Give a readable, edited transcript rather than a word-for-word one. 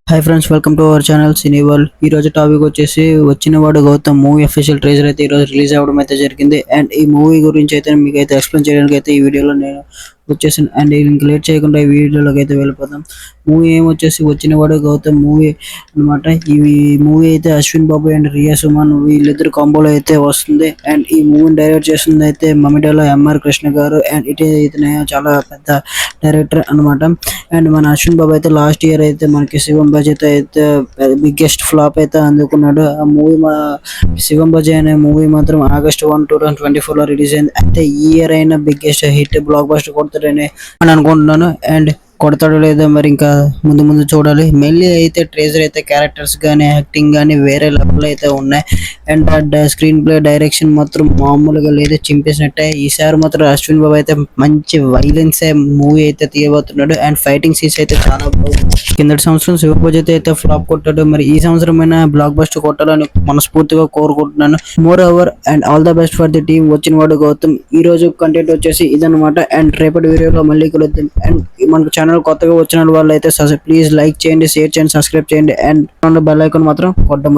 Hi friends, welcome to our channel cine world. ఈ రోజు topic వచ్చేసి వచ్చినవాడు గౌతమ్ మూవీ అఫీషియల్ ట్రైలర్ అయితే ఈ రోజు రిలీజ్ అవ్వడం అయితే జరిగింది. అండ్ ఈ మూవీ గురించి అయితే మీకు అయితే ఎక్స్ప్లెయిన్ చేయడానికి అయితే ఈ వీడియోలో నేను వచ్చేసాను. అండ్ ఇంక లేట్ చేయకుండా ఈ వీడియోలోకి అయితే వెళ్ళిపోతాం. మూవీ ఏమొచ్చేసి వచ్చినవాడు గౌతమ్ మూవీ అనమాట. ఈ మూవీ అయితే అశ్విన్ బాబు అండ్ రియా సుమన్ వీళ్ళిద్దరు కాంబోలో అయితే వస్తుంది. అండ్ ఈ మూవీని డైరెక్ట్ చేస్తుంది అయితే మమిడాల ఎంఆర్ కృష్ణ గారు. అండ్ ఇతనే చాలా పెద్ద డైరెక్టర్ అనమాట. అండ్ మన అశ్విన్ బాబు అయితే లాస్ట్ ఇయర్ అయితే మనకి శివం బడ్జెట్ అయితే బిగ్గెస్ట్ ఫ్లాప్ అయితే అందుకున్నాడు. ఆ మూవీ శివం బజే అనే మూవీ మాత్రం ఆగస్ట్ 1, 2024 లో రిలీజ్ అయింది. అయితే ఈ ఇయర్ అయినా బిగ్గెస్ట్ హిట్ బ్లాక్ బస్టర్ కొడతాడని అనుకుంటున్నాను. అండ్ కొడతాడో లేదో మరి ఇంకా ముందు ముందు చూడాలి. మెయిన్లీ అయితే ట్రేజర్ అయితే క్యారెక్టర్స్ కానీ యాక్టింగ్ కానీ వేరే లెవెల్ అయితే ఉన్నాయి. అండ్ స్క్రీన్ ప్లే డైరెక్షన్ మాత్రం మామూలుగా లేదు, చింపేసినట్టే. ఈసారి మాత్రం అశ్విన్ బాబు అయితే మంచి వైలెన్స్ మూవీ అయితే తీయబోతున్నాడు. అండ్ ఫైటింగ్ సీన్స్ అయితే చాలా బాగుంది. కిందటి సంవత్సరం శివపూజ అయితే ఫ్లాప్ కొట్టాడు. మరి ఈ సంవత్సరమైనా బ్లాక్ బస్టర్ కొట్టాలని మనస్ఫూర్తిగా కోరుకుంటున్నాను. More over and all the best for the team. వచ్చినవాడు గౌతమ్. ఈ రోజు కంటెంట్ వచ్చేసి ఇదన్నమాట. అండ్ రేపటి వీడియోలో మళ్ళీ కలుద్దాం. అండ్ మనకు ఛానల్ కొత్తగా వచ్చిన వాళ్ళు అయితే ప్లీజ్ లైక్ చేయండి, షేర్ చేయండి, సబ్స్క్రైబ్ చేయండి. అండ్ బెల్ ఐకాన్ మాత్రం కొట్టడం